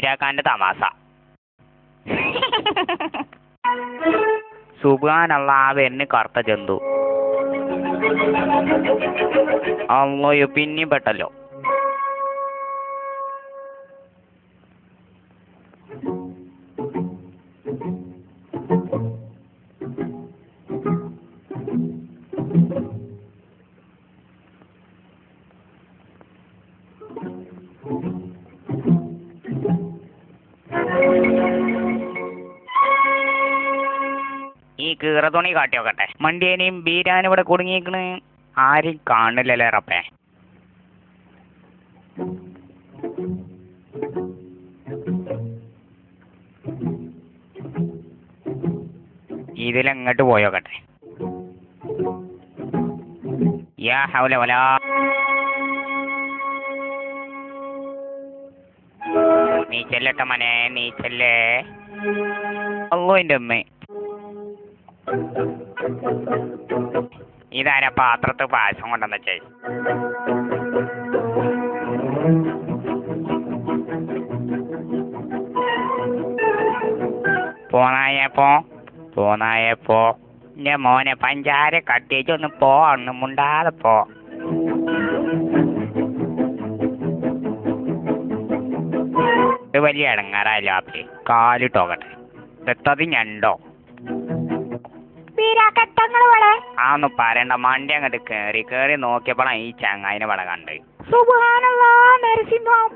മൂശാക്കാന്റെ തമാശ. സുബ്ഹാനല്ലാ, വരുന്ന കറുത്ത ജന്തു. അള്ളയോ, പിന്നെയും പെട്ടല്ലോ. ഈ കീറ തുണി കാട്ടി നോക്കട്ടെ. മണ്ടിയേനെയും ബീരാനും ഇവിടെ കുടുങ്ങിയിരിക്കണ്. ആരും കാണില്ലല്ലേ റപ്പേ. ഇതിലെങ്ങോട്ട് പോയോക്കട്ടെ. യാ ഹൗല വലാ. നീ ചെല്ലട്ട മനെ, നീ ചെല്ലേ. അല്ലോ എൻ്റെ അമ്മേ, ഇതാരാ പാത്രത്തിൽ പായസം കൊണ്ടെന്ന് വെച്ചേ? പോന്നായപ്പോ എന്റെ മോനെ പഞ്ചാര കട്ടിച്ചൊന്ന് പോ, ഒന്ന് മുണ്ടാതെ പോ. ഇത് വലിയ ഇടങ്ങാറായില്ല. ആപ്പി കാലിട്ടോക്കട്ടെ. എത്തത് ഞണ്ടോ? ആ ഒന്നും പറയണ്ട. മണ്ടി അങ്ങോട്ട് കേറി നോക്കിയപ്പോഴാണ് ഈ ചങ്ങായിനെ ഇവിടെ കണ്ട്. സുബ്ഹാനല്ലാ, നരസിംഹം.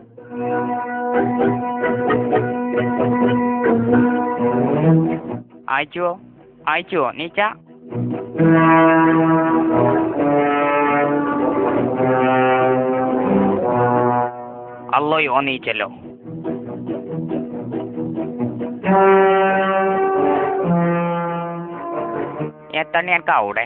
അയച്ചുവോ നീച്ച? അല്ലോയോ, നീച്ചല്ലോ. എത്തണ എനിക്ക് അവിടെ.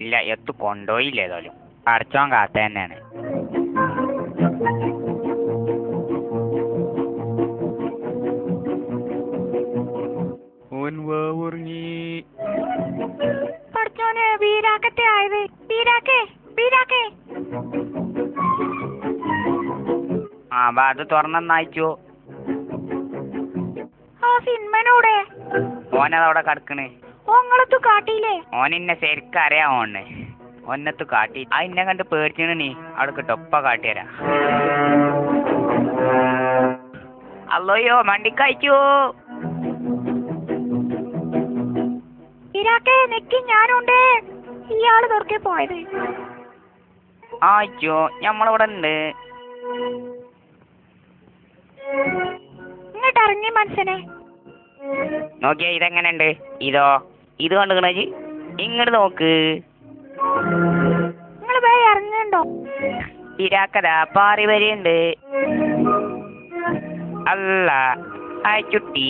ഇല്ല, എത്തു കൊണ്ടുപോയില്ല. ഏതായാലും അടച്ചോൻ കാത്ത തന്നെയാണ്. ഉറങ്ങി. പഠിച്ചോനെ, വീരാക്കത്തെ ആയത്. വീരാക്കേ. ആ അത് തുറന്നയച്ചു. ആ സിനിമനൂടെ ഓനതവിടെ കിടക്കണ്. ഓങ്ങളത്തു കാട്ടിയില്ലേ? ഓനെന്നെ ശരിക്കും അറിയാമോണ്. ഒന്നത്ത് കാട്ടി. ആ ഇന്നെ കണ്ട് പേടിച്ചാണ്. നീ അവിടെ കിട്ടോ, ഒപ്പ കാട്ടിയരാ. അല്ലോയോ, മണ്ടിക്കയച്ചു. വീരാക്കേ, നെക്കി ഞാനുണ്ട്. ഇയാള് തുറക്കെ പോയത്. ആയിച്ചോ, ഞമ്മളിവിടെ ഉണ്ട്. ഇങ്ങോട്ട് ഇറങ്ങി മനുഷ്യനെ. നോക്കിയാ ഇതെങ്ങനെയുണ്ട്? ഇത് കണ്ടുകണജി. ഇങ്ങോട്ട് നോക്ക്. നിങ്ങൾ വേഗം ഇറങ്ങുന്നുണ്ടോ? ഇരാക്കതാ പാറി വരെയുണ്ട്. അല്ല, ചുട്ടി.